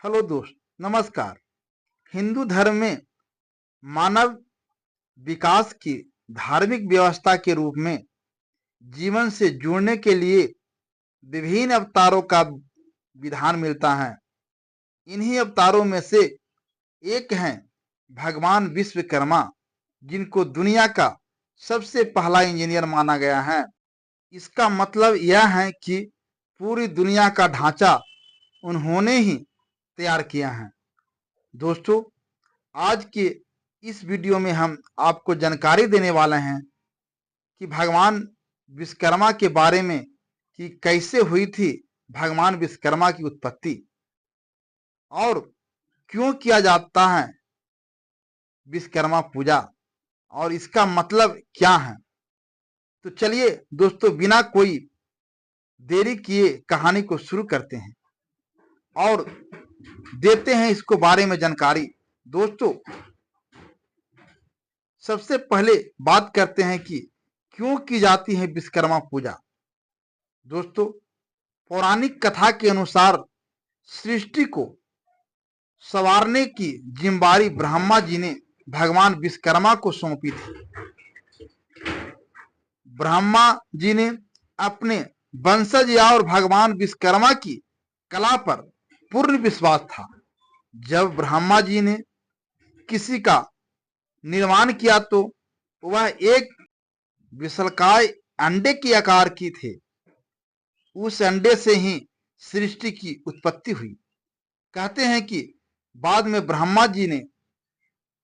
Hello दोस्त, नमस्कार। हिंदू धर्म में मानव विकास की धार्मिक व्यवस्था के रूप में जीवन से जुड़ने के लिए विभिन्न अवतारों का विधान मिलता है। इन्हीं अवतारों में से एक हैं भगवान विश्वकर्मा, जिनको दुनिया का सबसे पहला इंजीनियर माना गया है। इसका मतलब यह है कि पूरी दुनिया का ढांचा उन्होंने ही तैयार किया है। दोस्तों, आज के इस वीडियो में हम आपको जानकारी देने वाले हैं कि भगवान विश्वकर्मा के बारे में कि कैसे हुई थी भगवान विश्वकर्मा की उत्पत्ति और क्यों किया जाता है विश्वकर्मा पूजा और इसका मतलब क्या है। तो चलिए दोस्तों, बिना कोई देरी किए कहानी को शुरू करते हैं और देते हैं इसको बारे में जानकारी। दोस्तों, सबसे पहले बात करते हैं कि क्यों की जाती है विश्वकर्मा पूजा। दोस्तों, पौराणिक कथा के अनुसार सृष्टि को संवारने की जिम्मेदारी ब्रह्मा जी ने भगवान विश्वकर्मा को सौंपी थी। ब्रह्मा जी ने अपने वंशज और भगवान विश्वकर्मा की कला पर पूर्ण विश्वास था। जब ब्रह्मा जी ने किसी का निर्माण किया तो वह एक विशालकाय अंडे के आकार की थे। उस अंडे से ही सृष्टि की उत्पत्ति हुई। कहते हैं कि बाद में ब्रह्मा जी ने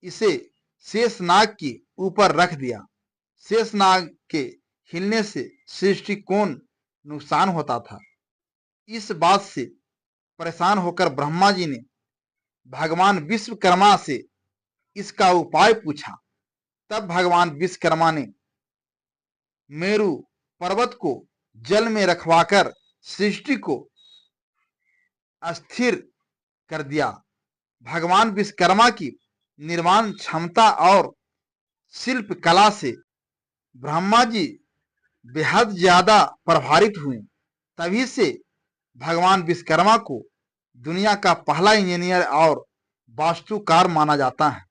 इसे शेषनाग के ऊपर रख दिया। शेषनाग के हिलने से सृष्टि को नुकसान होता था। इस बात से परेशान होकर ब्रह्मा जी ने भगवान विश्वकर्मा से इसका उपाय पूछा। तब भगवान विश्वकर्मा ने मेरु पर्वत को जल में रखवाकर सृष्टि को अस्थिर कर दिया। भगवान विश्वकर्मा की निर्माण क्षमता और शिल्प कला से ब्रह्मा जी बेहद ज्यादा प्रभावित हुए। तभी से भगवान विश्वकर्मा को दुनिया का पहला इंजीनियर और वास्तुकार माना जाता है।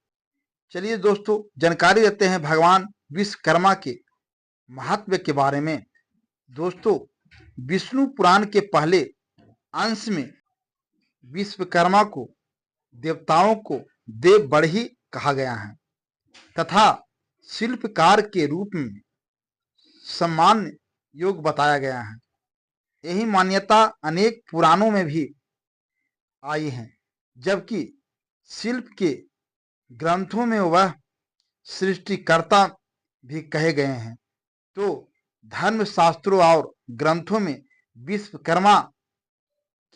चलिए दोस्तों, जानकारी देते हैं भगवान विश्वकर्मा के महत्व के बारे में। दोस्तों, विष्णु पुराण के पहले अंश में विश्वकर्मा को देवताओं को देव बढ़ी कहा गया है तथा शिल्पकार के रूप में सम्मान योग्य बताया गया है। यही मान्यता अनेक पुराणों में भी आई है, जबकि शिल्प के ग्रंथों में वह सृष्टिकर्ता भी कहे गए हैं। तो धर्म शास्त्रों और ग्रंथों में विश्वकर्मा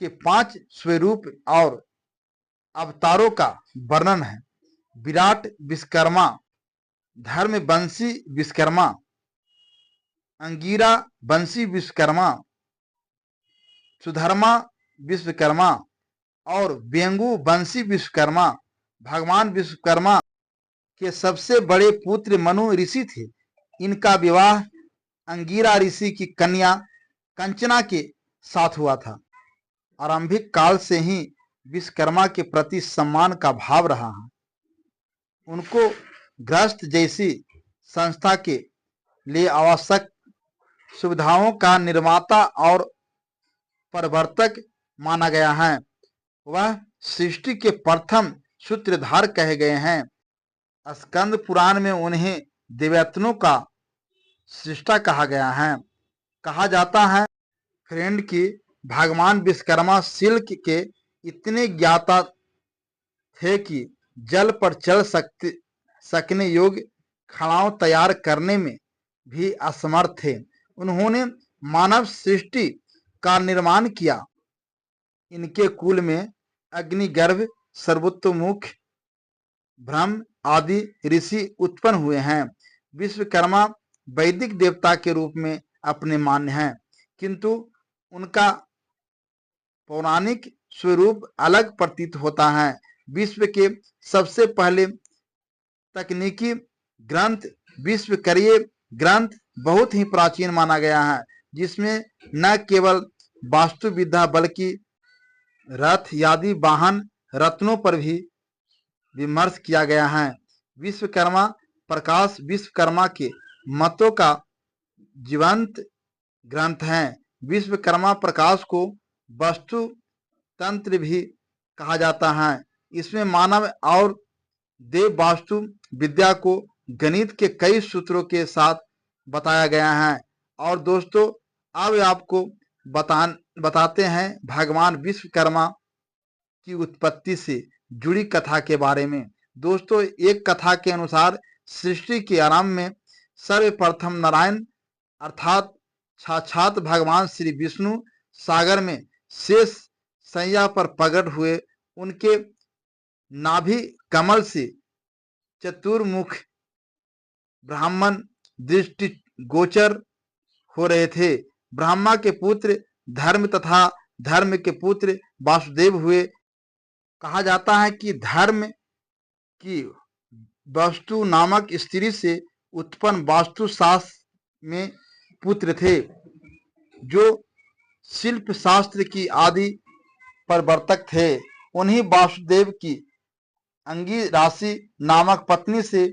के 5 स्वरूप और अवतारों का वर्णन है। विराट विश्वकर्मा, धर्मवंशी विश्वकर्मा, अंगिरा वंशी विश्वकर्मा, सुधर्मा विश्वकर्मा और व्यंगु वंशी विश्वकर्मा। भगवान विश्वकर्मा के सबसे बड़े पुत्र मनु ऋषि थे। इनका विवाह अंगिरा ऋषि की कन्या कंचना के साथ हुआ था। आरंभिक काल से ही विश्वकर्मा के प्रति सम्मान का भाव रहा है। उनको गृहस्थ जैसी संस्था के लिए आवश्यक सुविधाओं का निर्माता और प्रवर्तक माना गया है। वह सृष्टि के प्रथम सूत्रधार कहे गए हैं। स्कंद पुराण में उन्हें देवत्वों का सृष्टा कहा गया है। कहा जाता है फ्रेंड की भगवान विश्वकर्मा शिल्प के इतने ज्ञाता थे कि जल पर चल सकने योग्य खड़ाओं तैयार करने में भी असमर्थ थे। उन्होंने मानव सृष्टि का निर्माण किया। इनके कुल में अग्निगर्भ, सर्वोत्तमुख, ब्रह्म आदि ऋषि उत्पन्न हुए हैं। विश्वकर्मा वैदिक देवता के रूप में अपने मान्य हैं, किंतु उनका पौराणिक स्वरूप अलग प्रतीत होता है। विश्व के सबसे पहले तकनीकी ग्रंथ विश्वकरीय ग्रंथ बहुत ही प्राचीन माना गया है, जिसमें न केवल वास्तुविद्या बल्कि रथ आदि वाहन रत्नों पर भी विमर्श किया गया है। विश्वकर्मा प्रकाश विश्वकर्मा के मतों का जीवंत ग्रंथ है। विश्वकर्मा प्रकाश को वस्तु तंत्र भी कहा जाता है। इसमें मानव और देव वास्तु विद्या को गणित के कई सूत्रों के साथ बताया गया है। और दोस्तों अब आपको बताते हैं भगवान विश्वकर्मा की उत्पत्ति से जुड़ी कथा के बारे में। दोस्तों एक कथा के अनुसार सृष्टि के आरंभ में सर्वप्रथम नारायण अर्थात साक्षात भगवान श्री विष्णु सागर में शेष सैया पर प्रकट हुए। उनके नाभि कमल से चतुर्मुख ब्राह्मण दृष्टि गोचर हो रहे थे। ब्रह्मा के पुत्र धर्म तथा धर्म के पुत्र वासुदेव हुए। कहा जाता है कि धर्म की वस्तु नामक स्त्री से उत्पन्न वास्तु शास्त्र में पुत्र थे, जो शिल्प शास्त्र की आदि प्रवर्तक थे। उन्हीं वासुदेव की अंगी राशि नामक पत्नी से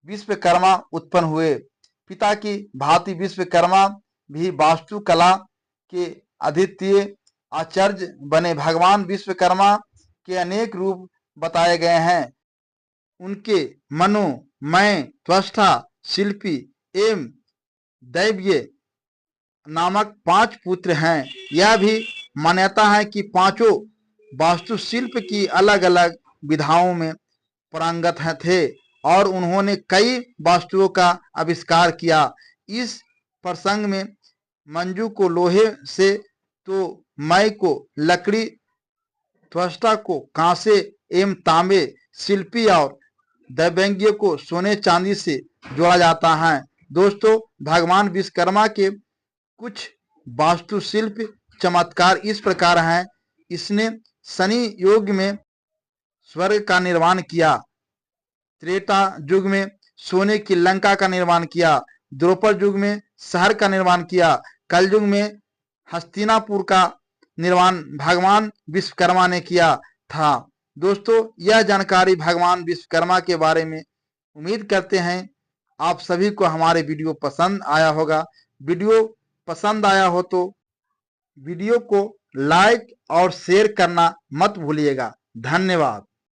विश्वकर्मा उत्पन्न हुए। पिता की भांति विश्वकर्मा भी वास्तु कला के अद्वितीय आचार्य बने। भगवान विश्वकर्मा के अनेक रूप बताए गए हैं। उनके मनो, मय, त्वष्टा, शिल्पी एवं दैव्य नामक 5 पुत्र हैं। यह भी मान्यता है कि पांचों वास्तुशिल्प की अलग अलग विधाओं में पारंगत थे और उन्होंने कई वास्तुओं का आविष्कार किया। इस प्रसंग में मंजू को लोहे से, तो मय को लकड़ी, त्वष्टा को कांसे एवं तांबे, शिल्पी और दैवज्ञ को सोने चांदी से जोड़ा जाता है। दोस्तों भगवान विश्वकर्मा के कुछ वास्तुशिल्प चमत्कार इस प्रकार हैं। इसने शनि युग में स्वर्ग का निर्माण किया, त्रेता युग में सोने की लंका का निर्माण किया, द्वापर युग में शहर का निर्माण किया, कल युग में हस्तिनापुर का निर्माण भगवान विश्वकर्मा ने किया था। दोस्तों यह जानकारी भगवान विश्वकर्मा के बारे में। उम्मीद करते हैं आप सभी को हमारे वीडियो पसंद आया होगा। वीडियो पसंद आया हो तो वीडियो को लाइक और शेयर करना मत भूलिएगा। धन्यवाद।